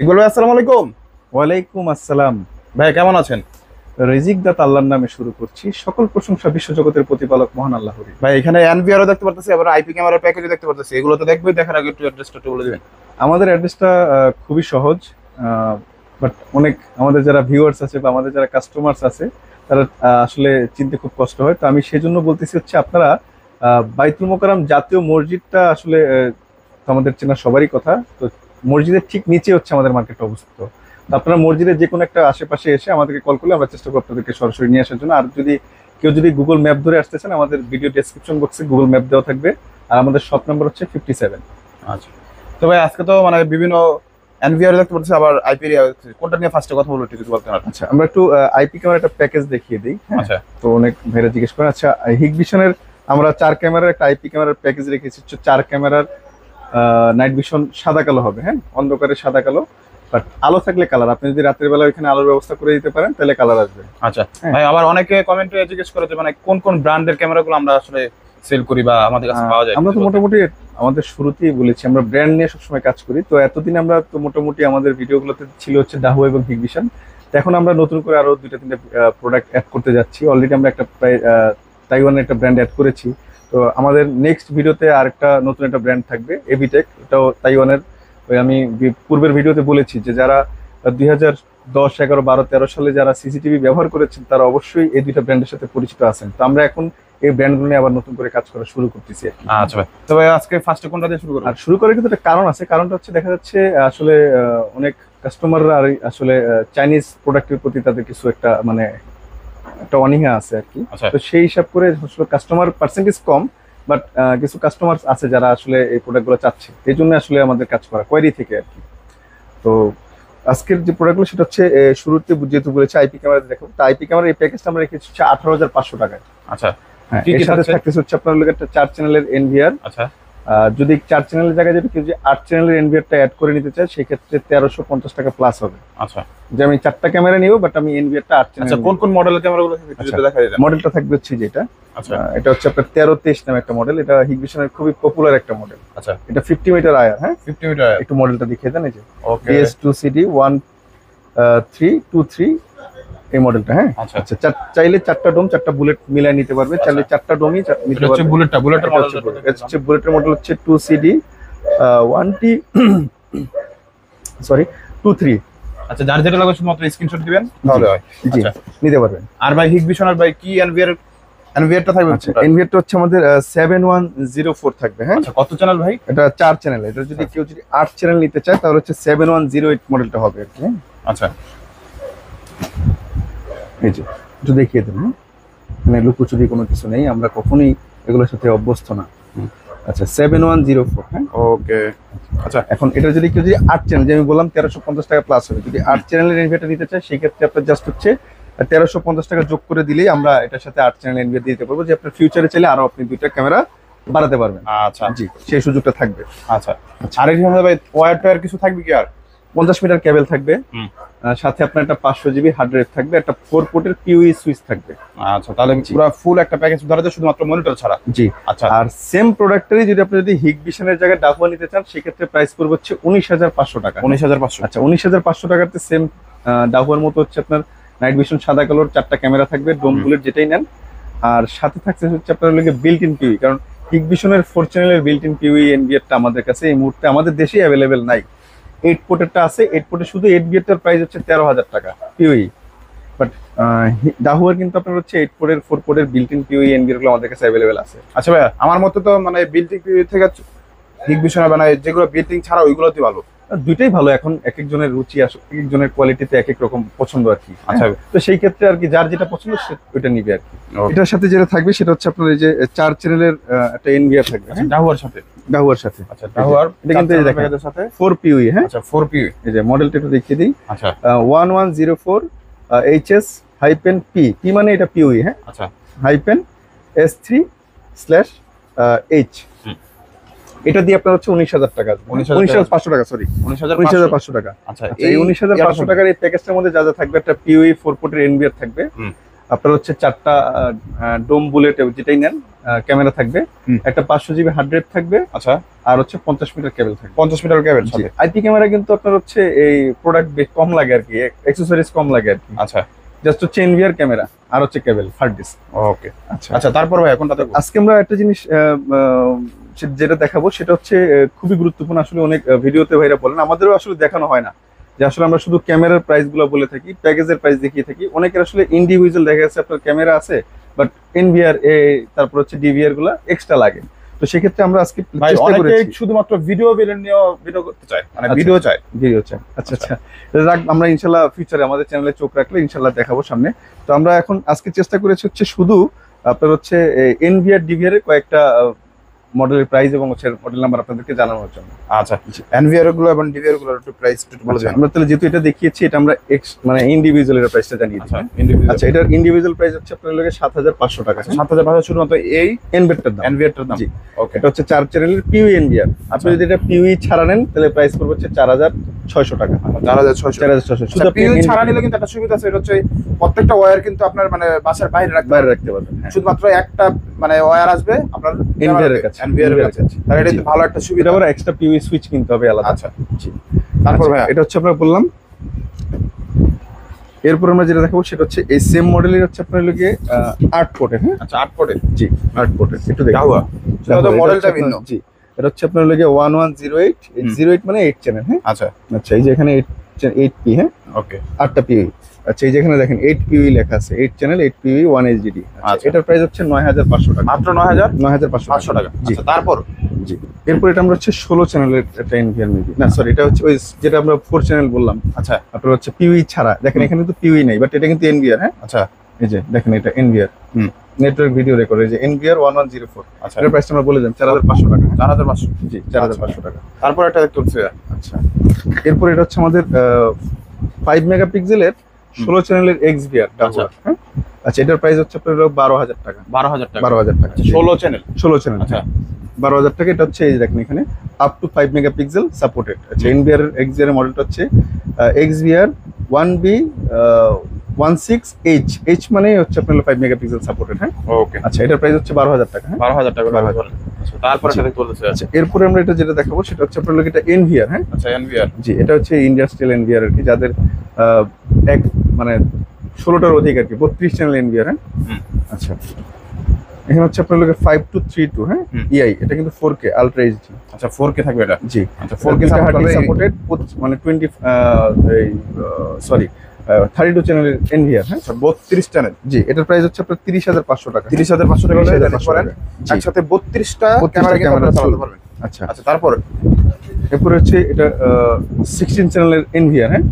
ইকবাল ভাই, আসসালামু আলাইকুম। ওয়ালাইকুম আসসালাম। ভাই কেমন আছেন? রিজিক দাত আল্লাহর নামে শুরু করছি। সকল প্রশংসা বিশ্বজগতের প্রতিপালক মহান আল্লাহরই। ভাই এখানে এনভিআরও দেখতে পারতেছি, আবার আইপি ক্যামেরার প্যাকেজও দেখতে পারতেছি। এগুলো তো দেখবোই, দেখার আগে একটু অ্যাড্রেসটা একটু বলে দিবেন। আমাদের অ্যাড্রেসটা খুবই সহজ, বাট অনেক আমাদের যারা ভিউয়ার্স আছে বা আমাদের যারা কাস্টমার্স আছে তারা আসলে চিনতে খুব কষ্ট হয়। তো আমি সেজন্য বলতেছি হচ্ছে আপনারা বাইতুল মোকাররম জাতীয় মসজিদটা আসলে তো আমাদের চেনা সবারই কথা। তো মসজিদের ঠিক নিচে হচ্ছে আমাদের মার্কেটটা অবস্থিত। তো আপনারা মসজিদের যে কোনো একটা আশেপাশে এসে আমাদেরকে কল করলে আমরা চেষ্টা করবো আপনাদেরকে সরাসরি নিয়ে আসার জন্য। আর যদি কেউ যদি গুগল ম্যাপ ধরে আসতে চান, আমাদের ভিডিও ডেসক্রিপশন বক্সে গুগল ম্যাপ দেওয়া থাকবে। আর আমাদের শপ নাম্বার হচ্ছে 57। আচ্ছা, তো ভাই আজকে তো মানে বিভিন্ন এনভিআর দেখতে পারতেছি, আবার আইপি কোনটা নিয়ে ফার্স্টে কথা বলবো একটু যদি বলতে পারেন। আচ্ছা, আমরা একটু আইপি ক্যামেরার একটা প্যাকেজ দেখিয়ে দিই। হ্যাঁ, আচ্ছা তো অনেক ভাইরা জিজ্ঞেস করেন। আচ্ছা, হিগভিশনের আমরা 4 ক্যামেরার একটা আইপি ক্যামেরার প্যাকেজ রেখেছি। 4 ক্যামেরার নাইট ভিশন সাদা কালো হবে। হ্যাঁ, অন্ধকারে সাদা কালো, বাট আলো থাকলে কালার। আপনি যদি রাতের বেলা ওইখানে আলোর ব্যবস্থা করে দিতে পারেন তাহলে কালার আসবে। আচ্ছা হ্যাঁ। ভাই, আবার অনেকে কমেন্টে জিজ্ঞেস করে যে মানে কোন কোন ব্র্যান্ডের ক্যামেরাগুলো আমরা আসলে সেল করি বা আমাদের কাছে পাওয়া যায়। আমরা তো মোটামুটি আমাদের শুরুতেই বলেছি আমরা ব্র্যান্ড নিয়ে সবসময় কাজ করি। তো এতদিন আমরা তো মোটামুটি আমাদের ভিডিওগুলোতে ছিল হচ্ছে ডাহু এবং হিগভিশন। তো এখন আমরা নতুন করে আরো 2-3টে প্রোডাক্ট অ্যাড করতে যাচ্ছি। অলরেডি আমরা একটা প্রায় তাইওয়ানের একটা ব্র্যান্ড অ্যাড করেছি। তো আমাদের নেক্সট ভিডিওতে আরেকটা নতুন একটা ব্র্যান্ড থাকবে, এভিটেক। এটাও তাইওয়ানের। ওই আমি পূর্বের ভিডিওতে বলেছি যে যারা 2010, 11, 12, 13 সালে যারা সিসিটিভি ব্যবহার করেছেন তারা অবশ্যই এই দুইটা ব্র্যান্ডের সাথে পরিচিত আছেন। তো আমরা এখন এই ব্র্যান্ডগুলো নিয়ে আবার নতুন করে কাজ করা শুরু করতেছি আর কি। আচ্ছা ভাই, তো ভাই আজকে ফার্স্টে কোনটা দিয়ে শুরু করব? আর শুরু করার কিন্তু একটা কারণ আছে। কারণটা হচ্ছে দেখা যাচ্ছে আসলে অনেক কাস্টমাররা আর আসলে চাইনিজ প্রোডাক্টের প্রতি তাদের কিছু একটা মানে একটা অনীহা আছে আর কি। আচ্ছা তো সেই হিসাব করে আসলে কাস্টমার পার্সেন্টেজ কম, বাট কিছু কাস্টমার আছে যারা আসলে এই প্রোডাক্টগুলো চাচ্ছে। এই জন্য আসলে আমাদের কাজ করা কোয়ারি থেকে আর কি। তো আজকের যে প্রোডাক্টগুলো সেটা হচ্ছে শুরুতে যেহেতু বলেছে আইপি ক্যামেরা দেখো, তো আইপি ক্যামেরার এই প্যাকেজটা আমরা রেখেছি হচ্ছে 18,500 টাকায়। আচ্ছা হ্যাঁ, কি এর কি সাথে থাকছে? থাকতেছে হচ্ছে আপনার লোক একটা 4 চ্যানেলের এনভিআর। আচ্ছা যদি 4 চ্যানেলের জায়গায় যদি কেউ যে 8 চ্যানেলের এনভিআরটা অ্যাড করে নিতে চায় সেক্ষেত্রে 1350 টাকা প্লাস হবে। আচ্ছা যে আমি 4টা ক্যামেরা নিব, বাট আমি এনভিআরটা 8 চ্যানেল। আচ্ছা, কোন কোন মডেলের ক্যামেরাগুলো একটু আচ্ছা, যদি দেখা যায়। মডেলটা থাকবে হচ্ছে যেটা আচ্ছা এটা হচ্ছে আপনার 1323 নামে একটা মডেল। এটা হিগভিশনের খুবই পপুলার একটা মডেল। আচ্ছা, এটা 50 মিটার আয়ার। হ্যাঁ, 50 মিটার। একটু মডেলটা দেখিয়ে দেন। এই যে ওকে DS2CD 1323 এই মডেলটা। হ্যাঁ, আচ্ছা আচ্ছা, চাইলে 4টা ডোম 4টা বুলেট মিলাই নিতে পারবে। চাইলে 4টা ডোমই নিতে এটা হচ্ছে পারবে। বুলেটের এটা মডেল। হচ্ছে বুলেটের মডেল হচ্ছে 2CD 1T সরি 23। আচ্ছা, যার যেটা লাগবে শুধুমাত্র স্ক্রিনশট দিবেন তাহলে হয়। জি, আচ্ছা, নিতে পারবেন। আর ভাই হিগভিশন আর ভাই কি এনভিআরটা থাকবে? আচ্ছা, এনভিআরটা হচ্ছে আমাদের 7104 থাকবে। হ্যাঁ, আচ্ছা, কত চ্যানেল ভাই? এটা 4 চ্যানেল। এটা যদি কেউ যদি 8 চ্যানেল নিতে চায় তাহলে হচ্ছে 7108 মডেলটা হবে আর কি। হ্যাঁ, আচ্ছা এই যে একটু দেখিয়ে দেন। হ্যাঁ, মানে লুকোচুরি কোনো কিছু নেই, আমরা কখনোই এগুলোর সাথে অভ্যস্ত না। আচ্ছা, 7104। হ্যাঁ, ওকে। আচ্ছা এখন এটা যদি কেউ যদি 8 চ্যানেল, যে আমি বললাম 1350 টাকা প্লাস হবে, যদি 8 চ্যানেলের এনভিআরটা নিতে চায় সেই ক্ষেত্রে আপনার জাস্ট হচ্ছে 1350 টাকা যোগ করে দিলেই আমরা এটার সাথে 8 চ্যানেল এনভিআর দিতে পারবো, যে আপনার ফিউচারে চাইলে আরো আপনি 2টা ক্যামেরা বাড়াতে পারবেন। আচ্ছা জি, সেই সুযোগটা থাকবে। আচ্ছা, আর এখানে ভাই ওয়্যার কিছু থাকবে কি? আর 50 মিটার কেবল থাকবে। হুম। সাথে আপনার একটা 500 জিবি হার্ড ড্রাইভ থাকবে, একটা 4 পোর্টের পিউই সুইচ থাকবে। আচ্ছা, তাহলে পুরো ফুল একটা প্যাকেজ ধরা যায় শুধুমাত্র মনিটর ছাড়া। জি। আচ্ছা, আর সেম প্রোডাক্টেরই যদি আপনি যদি হিগভিশনের জায়গায় ডাহুয়া নিতে চান সেক্ষেত্রে প্রাইস পড়বে হচ্ছে 19,500 টাকা। 19,500। আচ্ছা, 19,500 টাকাতে সেম ডাহুয়ার মতো হচ্ছে আপনার নাইট ভিশন সাদা কালোর 4টা ক্যামেরা থাকবে, ডোম বুলেট যেটাই নেন। আর সাথে থাকছে হচ্ছে আপনার লোকে বিল্ট ইন পিউই, কারণ হিগভিশনের 4 চ্যানেলের বিল্ট ইন পিউই এনভিআরটা আমাদের কাছে এই মুহূর্তে আমাদের দেশেই অ্যাভেলেবেল নাই। 8 পোর্টেরটা আছে। 8 পোর্টে শুধু এনভিআরটার প্রাইস হচ্ছে 13,000 টাকা পিউই। বাট ডাহুয়ার কিন্তু আপনার হচ্ছে 8 পোর্টের 4 পোর্টের বিল্ট ইন পিউই এনভিআর গুলো আমাদের কাছে অ্যাভেলেবেল আছে। আচ্ছা ভাই, আমার মতে তো মানে বিল্ডিং থেকে হিগভিশন মানে যেগুলো বিল্ডিং ছাড়া ওইগুলোতে ভালো। দুইটাই ভালো। এখন এক একজনের রুচি আসে, এক একজনের কোয়ালিটিতে এক এক রকম পছন্দ আর কি। আচ্ছা। তো সেই ক্ষেত্রে আর কি যার যেটা পছন্দ সে ওইটা নিবে আর কি। Okay. এটার সাথে যেটা থাকবে সেটা হচ্ছে আপনার এই যে 4 চ্যানেলের একটা এনভিআর থাকবে। আচ্ছা, ডাহুয়ার সাথে। ডাহুয়ার সাথে। আচ্ছা, ডাহুয়ার এটা কিন্তু এই দেখেন প্যাকেজের সাথে 4 পিউই। হ্যাঁ, আচ্ছা 4P। এই যে মডেলটা একটু দেখিয়ে দিই। আচ্ছা 1104 HS-P। পি মানে এটা পিউই। হ্যাঁ, আচ্ছা -S3/H। এটা দিয়ে আপনার হচ্ছে 19,000 টাকা, 19,500 টাকা, সরি 19,500 টাকা। আচ্ছা, এই 19,500 টাকার এই প্যাকেজটার মধ্যে যা যা থাকবে, একটা পিউই 4 পোর্টের এনভিআর থাকবে। হুম। আপনার হচ্ছে 4টা ডোম বুলেট যেটাই নেন ক্যামেরা থাকবে, হুম। একটা 500 জিবি হার্ড ড্রাইভ থাকবে, আচ্ছা, আর হচ্ছে 50 মিটার কেবল থাকবে। 50 মিটার কেবল সাথে। আইপি ক্যামেরা কিন্তু আপনার হচ্ছে এই প্রোডাক্ট বেশ কম লাগে আর কি, অ্যাকসেসরিজ কম লাগে আর কি। আচ্ছা, জাস্ট হচ্ছে এনভিআর ক্যামেরা আর হচ্ছে কেবল হার্ড ডিস্ক। ওকে। আচ্ছা আচ্ছা, তারপর ভাই কোনটা দেখবো? আজকে আমরা একটা জিনিস যেটা দেখাবো সেটা হচ্ছে খুবই গুরুত্বপূর্ণ। আসলে অনেক ভিডিওতে ভাইরা বলেন, আমাদেরও আসলে দেখানো হয় না, যে আসলে আমরা শুধু ক্যামেরার প্রাইস গুলো বলে থাকি, প্যাকেজের প্রাইস দেখিয়ে থাকি। অনেকের আসলে ইন্ডিভিজুয়াল দেখা যাচ্ছে আপনার ক্যামেরা আছে, বাট এনভিআর তারপর হচ্ছে ডিভিআর গুলা এক্সট্রা লাগে। তো সেক্ষেত্রে আমরা আজকে ভাই চেষ্টা অনেকে করেছি শুধুমাত্র ভিডিও নিয়ে ভিডিও করতে চায়, মানে আচ্ছা। ভিডিও চায়। ভিডিও চাই। আচ্ছা আচ্ছা, আমরা ইনশাল্লাহ ফিউচারে আমাদের চ্যানেলে চোখ রাখলে ইনশাল্লাহ দেখাবো সামনে। তো আমরা এখন আজকে চেষ্টা করেছি হচ্ছে শুধু আপনার হচ্ছে এনভিআর ডিভিআর এর কয়েকটা মডেলের প্রাইস এবং হচ্ছে মডেল নাম্বার আপনাদেরকে জানানোর জন্য। আচ্ছা, এনভিআর গুলো এবং ডিভিআর গুলোর একটু প্রাইস একটু বলে আচ্ছা, দেন। আমরা তাহলে যেহেতু এটা দেখিয়েছি, এটা আমরা মানে ইন্ডিভিজুয়াল এর প্রাইসটা জানিয়ে দিই। আচ্ছা, ইন্ডিভিজুয়াল। আচ্ছা, এটার ইন্ডিভিজুয়াল প্রাইস হচ্ছে আপনার লাগে 7500 টাকা। 7500 শুধুমাত্র এই এনভিআর দাম। এনভিআর দাম। জি, ওকে। এটা হচ্ছে 4 চ্যানেলের পিউই এনভিআর। আপনি যদি এটা পিউই ছাড়া নেন তাহলে প্রাইস পড়বে হচ্ছে 4600 টাকা। 4600। 4600 শুধু আপনি পিউই ছাড়া নিলে কিন্তু একটা সুবিধা আছে, এটা হচ্ছে প্রত্যেকটা ওয়্যার কিন্তু আপনার মানে বাসার বাইরে বাইরে রাখতে পারবেন। হ্যাঁ, শুধুমাত্র একটা মানে ওয়্যার আসবে আপনার এনভিআর এর কাছে। এনভিআর এর কাছে। তাহলে এটা জি। কিন্তু ভালো একটা সুবিধা। এটা আবার এক্সট্রা পিউই সুইচ কিনতে হবে আলাদা। আচ্ছা, জি। তারপর আচ্ছা, ভাইয়া এটা হচ্ছে আমরা বললাম। এরপর আমরা যেটা দেখাবো সেটা হচ্ছে এই সেম মডেলের হচ্ছে আপনার লগে 8 পোর্টের। হ্যাঁ, আচ্ছা, 8 পড়ে। জি, 8 পোর্টের। একটু দেখুন। গাহুয়া। সেটা তো এটা মডেলটা হচ্ছে ভিন্ন। আপনার- জি, এটা হচ্ছে আপনার লগে 1108। 08 মানে 8 চ্যানেল। হ্যাঁ, আচ্ছা, আচ্ছা, এই যে এখানে 8 পি। হ্যাঁ, ওকে। 8টা পিউই। আচ্ছা, এই যে এখানে দেখেন 8 পিউই লেখা আছে, 8 চ্যানেল 8 পিউই 1 এইচডি। আচ্ছা। এটার প্রাইস হচ্ছে 9500 টাকা। মাত্র 9500 টাকা। জি, আচ্ছা, তারপর জি। এরপর এটা আমরা হচ্ছে 16 চ্যানেলের একটা এনভিআর মেবি না, সরি, এটা হচ্ছে ওই যেটা আমরা 4 চ্যানেল বললাম। আচ্ছা, আপনার হচ্ছে পিউই ছাড়া। দেখেন এখানে তো পিউই নাই, বাট এটা কিন্তু এনভিআর। হ্যাঁ, আচ্ছা, এই যে দেখেন এটা এনভিআর হুম। নেটওয়ার্ক ভিডিও রেকর্ড, এই যে এনভিআর 1104। আচ্ছা, এটার প্রাইসটা আমরা বলে দিলাম 4500 টাকা। 4500। জি, 4500 টাকা। তারপর একটা দেখতে হচ্ছে। আচ্ছা, এরপর এটা হচ্ছে আমাদের 5 মেগাপিক্সেলের 16 চ্যানেলের এক্সভিআর। আচ্ছা। হ্যাঁ, আচ্ছা, এটার প্রাইস হচ্ছে আপনার 12000 টাকা। 12000 টাকা। 12000 টাকা। 16 চ্যানেল। 16 চ্যানেল। আচ্ছা, 12000 টাকা। এটা হচ্ছে এই যে দেখেন এখানে আপ টু 5 মেগাপিক্সেল সাপোর্টেড। আচ্ছা, এনভিআর এক্সভিআর এর মডেলটা হচ্ছে এক্সভিআর 1B 16H। H মানে হচ্ছে আপনার 5 মেগাপিক্সেল সাপোর্টেড। হ্যাঁ, ওকে। আচ্ছা, এটার প্রাইস হচ্ছে 12000 টাকা। হ্যাঁ, 12000 টাকা। 12000 আচ্ছা, তারপর একটা দেখতে হচ্ছে। আচ্ছা, এরপরে আমরা এটা যেটা দেখাবো সেটা হচ্ছে আপনার লোক এটা এনভিআর। হ্যাঁ, আচ্ছা, এনভিআর। জি, এটা হচ্ছে ইন্ডাস্ট্রিয়াল এনভিআর আর কি, যাদের এক মানে 16টার অধিক আর কি, 32 চ্যানেল এনভিআর। হ্যাঁ, হুম। আচ্ছা, এখানে হচ্ছে আপনার লোকের 5232। হ্যাঁ, হুম। ইআই, এটা কিন্তু 4K আলট্রা এইচডি। আচ্ছা, 4K থাকবে এটা। জি, আচ্ছা, 4K 4K সাপোর্টেড মানে 32 চ্যানেলের এনভিআর। হ্যাঁ, 32 চ্যানেল। জি, এটার প্রাইস হচ্ছে আপনার 30500 টাকা। 30500 টাকা হলে 30500 করেন। টাকা। জি। একসাথে 32টা 32টা ক্যামেরা কিন্তু ক্যামেরা আপনারা চালাতে চলবে। পারবেন। আচ্ছা, আচ্ছা, তারপর এরপরে হচ্ছে এটা 16 চ্যানেলের এনভিআর। হ্যাঁ,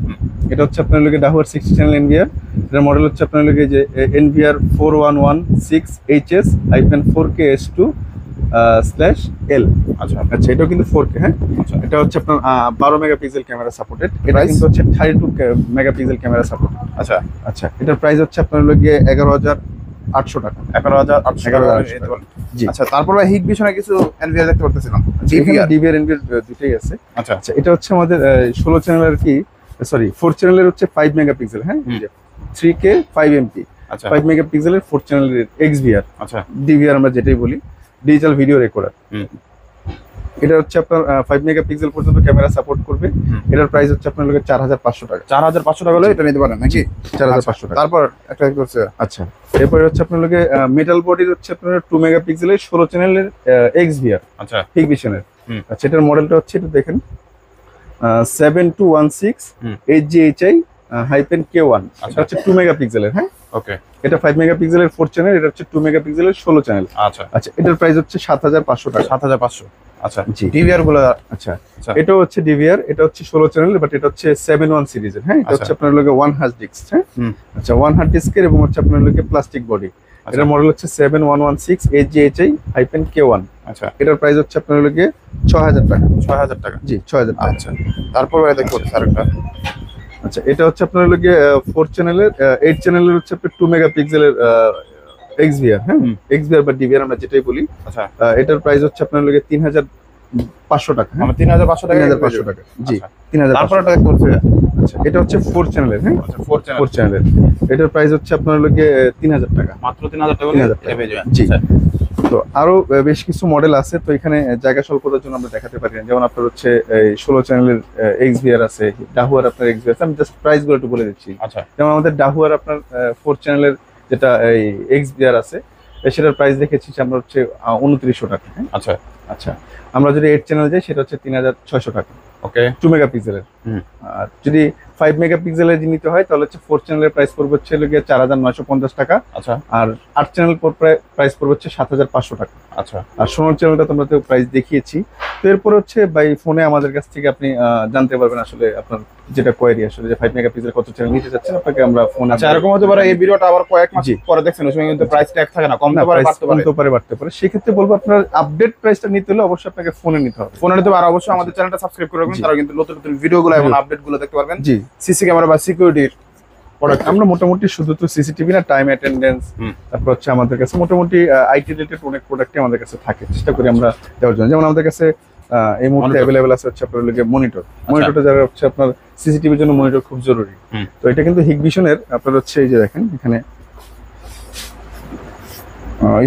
এটা হচ্ছে আপনার লোকে ডাহুয়ার 60 চ্যানেল এনভিআর। এটার মডেল হচ্ছে আপনার লোকে যে এনভিআর 4116HS-4KS2/L। আচ্ছা, আচ্ছা, এটাও কিন্তু 4K। হ্যাঁ, আচ্ছা, এটা হচ্ছে আপনার 12 মেগাপিক্সেল ক্যামেরা সাপোর্টেড। এটা Price? কিন্তু হচ্ছে 32 মেগাপিক্সেল ক্যামেরা সাপোর্টেড। আচ্ছা, আচ্ছা, এটার প্রাইস হচ্ছে আপনার লোকে 11800 টাকা। 11800 টাকা। 11800 জি। আচ্ছা, তারপর ভাই হিট বিশনে কিছু এনভিআর দেখতে পারতেছিলাম। এখানে ডিভিআর। ডিভিআর এনভিআর দুটোই আছে। আচ্ছা, আচ্ছা, এটা হচ্ছে আমাদের 16 চ্যানেল আর কি, সরি 4 চ্যানেলের হচ্ছে 5 মেগাপিক্সেল। হ্যাঁ, হুম। 3K 5MP আচ্ছা, 5 মেগাপিক্সেলের 4 চ্যানেলের এক্সভিআর। আচ্ছা, ডিভিআর আমরা যেটাই বলি, ডিজিটাল ভিডিও রেকর্ডার। হুম। এটা হচ্ছে আপনার 5 মেগাপিক্সেল পর্যন্ত ক্যামেরা সাপোর্ট করবে। হুম। এটার প্রাইস হচ্ছে আপনার লোকের 4500 টাকা। 4500 টাকা হলে এটা নিতে পারেন নাকি? 4500 টাকা। তারপর একটা দেখতে হচ্ছে। আচ্ছা, এরপরে হচ্ছে আপনার লোকে মেটাল বডির হচ্ছে আপনার 2 মেগাপিক্সেলের 16 চ্যানেলের এক্সভিআর আচ্ছা, হিগভিশনের। হুম। আচ্ছা, এটার মডেলটা হচ্ছে এটা দেখেন 7216 হুম। HGHI-K1। আচ্ছা। এটা হচ্ছে 2 মেগাপিক্সেলের। হ্যাঁ, ওকে। এটা 5 মেগাপিক্সেলের 4 চ্যানেল, এটা হচ্ছে 2 মেগাপিক্সেলের 16 চ্যানেল। আচ্ছা, আচ্ছা, এটার প্রাইস হচ্ছে 7500 টাকা। 7500। আচ্ছা, জি। ডিভিআর গুলো। আচ্ছা, আচ্ছা, এটাও হচ্ছে ডিভিআর, এটা হচ্ছে 16 চ্যানেল, বাট এটা হচ্ছে 7-1 সিরিজের। হ্যাঁ, এটা হচ্ছে আচ্ছা। আপনার লোকে 1 হার্ড ডিস্ক। হ্যাঁ, হুম। আচ্ছা, 1 হার্ড ডিস্কের এবং হচ্ছে আপনার লোকে প্লাস্টিক বডি। আচ্ছা, এটার মডেল হচ্ছে 7116 HGHI-K1। আচ্ছা, এটার প্রাইস হচ্ছে আপনার লোকে 6000 টাকা। 6000 টাকা। জি, 6000 টাকা। আচ্ছা, তারপর ভাই দেখতে হচ্ছে আরেকটা। আচ্ছা, এটা হচ্ছে আপনার লোকে 4 চ্যানেলের 8 চ্যানেলের হচ্ছে আপনার 2 মেগাপিক্সেলের এক্সভিআর। হ্যাঁ, হুম। এক্সভিআর বা ডিভিআর আমরা যেটাই বলি। আচ্ছা, এটার প্রাইস হচ্ছে আপনার লোকে 3500 টাকা। হ্যাঁ, আমরা 3500 টাকা। 3500 টাকা। জি, আচ্ছা, 3500। তারপর একটা দেখতে হচ্ছে। আচ্ছা, এটা হচ্ছে 4 চ্যানেলের। হ্যাঁ, আচ্ছা 4 চ্যানেল 4 চ্যানেলের। এটার প্রাইস হচ্ছে আপনার হলো গিয়ে 3000 টাকা। মাত্র 3000 টাকা 3000 টাকা। এটা পেয়ে যাবেন। জি। আচ্ছা, তো আরো বেশ কিছু মডেল আছে, তো এখানে জায়গা স্বল্পতার জন্য আমরা দেখাতে পারি না। যেমন আপনার হচ্ছে এই 16 চ্যানেলের এক্সভিআর আছে, ডাহুয়ার আপনার এক্সভিআর আছে। আমি জাস্ট প্রাইস গুলো একটু বলে দিচ্ছি। আচ্ছা যেমন আমাদের ডাহুয়ার আপনার 4 চ্যানেলের যেটা এই এক্সভিআর আছে, সেটার প্রাইস দেখেছি যে আমরা হচ্ছে 2900 টাকা। হ্যাঁ, আচ্ছা আচ্ছা। আমরা যদি 8 চ্যানেল যাই সেটা হচ্ছে 3600 টাকা, ওকে 2 মেগাপিক্সেলের। হুম। আর যদি 5 মেগাপিক্সেলের নিতে হয় তাহলে হচ্ছে 4 চ্যানেলের প্রাইস পড়বে হচ্ছে 4950 টাকা। আচ্ছা আর 8 চ্যানেল প্রাইস পড়বে হচ্ছে 7500 টাকা। আচ্ছা আর 16 চ্যানেলটা তোমরা তো প্রাইস দেখিয়েছি। তো এরপর হচ্ছে বাই ফোনে আমাদের কাছ থেকে আপনি জানতে পারবেন আসলে আপনার যেটা কোয়েরি আসলে যে 5 মেগাপিক্সেল কত চ্যানেল নিতে চাচ্ছেন, আপনাকে আমরা ফোন। আচ্ছা, এরকম হতে পারে এই ভিডিওটা আবার কয়েক মাস জি। পরে দেখছেন, ওই সময় কিন্তু প্রাইস ট্যাগ থাকে না, কমতে পারে বাড়তে পারে। কমতে পারে বাড়তে পারে। সেক্ষেত্রে বলবো আপনার আপডেট প্রাইসটা নিতে হলে অবশ্যই আপনাকে ফোনে নিতে হবে। ফোনে নিতে পারে, আর অবশ্যই আমাদের চ্যানেলটা সাবস্ক্রাইব করে রাখবেন, জি। তারা কিন্তু নতুন নতুন ভিডিওগুলো এবং আপডেটগুলো দেখতে পারবেন। জি, সিসি ক্যামেরা বা সিকিউরিটির প্রোডাক্ট। আমরা মোটামুটি শুধু তো সিসিটিভি না, টাইম অ্যাটেন্ডেন্স, হুম। তারপর হচ্ছে আমাদের কাছে মোটামুটি আইটি রিলেটেড অনেক প্রোডাক্টই আমাদের কাছে থাকে, চেষ্টা করি আমরা দেওয়ার জন্য। যেমন আমাদের কাছে এই মুহূর্তে Monitor। অ্যাভেলেবেল আছে হচ্ছে আপনার মনিটর। মনিটরটা যারা হচ্ছে আপনার সিসিটিভির জন্য মনিটর খুব জরুরি। হুম। তো এটা কিন্তু হিগভিশনের আপনার হচ্ছে এই যে দেখেন এখানে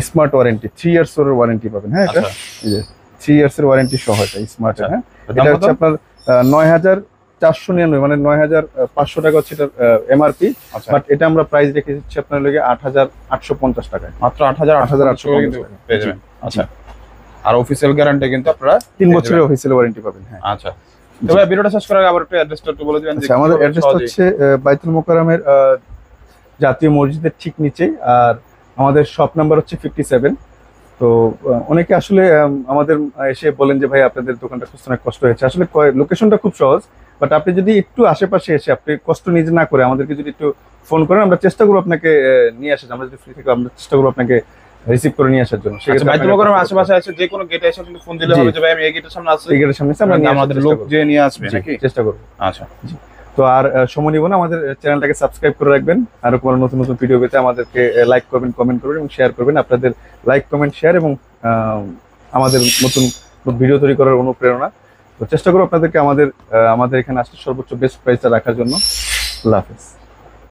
স্মার্ট ওয়ারেন্টি 3 ইয়ার্স এর ওয়ারেন্টি পাবেন। হ্যাঁ, এটা আচ্ছা এই যে 3 ইয়ার্স এর ওয়ারেন্টি সহ এটা স্মার্ট। আচ্ছা। হ্যাঁ, দাম এটা কত? হচ্ছে আপনার 9499 মানে 9500 টাকা হচ্ছে এটা এমআরপি। আচ্ছা বাট এটা আমরা প্রাইস রেখে দিচ্ছি আপনার লগে 8850 টাকায়। মাত্র 8850 কিন্তু পেয়ে যাবেন। আচ্ছা, আর অফিসিয়াল গ্যারান্টি কিন্তু আপনারা 3 বছরের অফিসিয়াল ওয়ারেন্টি পাবেন। হ্যাঁ, আচ্ছা, তবে ভিডিওটা শেষ করার আগে আবার একটু অ্যাড্রেসটা একটু বলে দিবেন। আচ্ছা, আমাদের অ্যাড্রেসটা হচ্ছে বাইতুল মোকাররমের জাতীয় মসজিদের ঠিক নিচে। আর আমাদের শপ নাম্বার হচ্ছে 57। তো অনেকে আসলে আমাদের এসে বলেন যে ভাই আপনাদের দোকানটা খুঁজতে অনেক কষ্ট হয়েছে। আসলে লোকেশনটা খুব সহজ, বাট আপনি যদি একটু আশেপাশে এসে আপনি কষ্ট নিজে না করে আমাদেরকে যদি একটু ফোন করেন, আমরা চেষ্টা করবো আপনাকে নিয়ে আসার। আমরা যদি ফ্রি থেকে আমরা চেষ্টা করবো আপনাকে রিসিভ করে নিয়ে আসার জন্য। আচ্ছা, বাইতুল মোকাররমের আশেপাশে আছে যে কোনো গেটে এসে কিন্তু ফোন দিলে জি। হবে যে ভাই আমি এই গেটের সামনে আছি, এই গেটের সামনে এসে আমরা নিয়ে আসার আমাদের চেষ্টা লোক করবো। যে নিয়ে আসবে জি, নাকি। চেষ্টা করবো। আচ্ছা তো আর সময় নিব না, আমাদের চ্যানেলটাকে সাবস্ক্রাইব করে রাখবেন। আরো কোনো নতুন নতুন ভিডিও পেতে আমাদেরকে লাইক করবেন, কমেন্ট করবেন এবং শেয়ার করবেন। আপনাদের লাইক, কমেন্ট, শেয়ার এবং আমাদের নতুন ভিডিও তৈরি করার অনুপ্রেরণা। তো চেষ্টা করবো আপনাদেরকে আমাদের এখানে আসলে সর্বোচ্চ বেস্ট প্রাইসটা রাখার জন্য। আল্লাহ হাফেজ।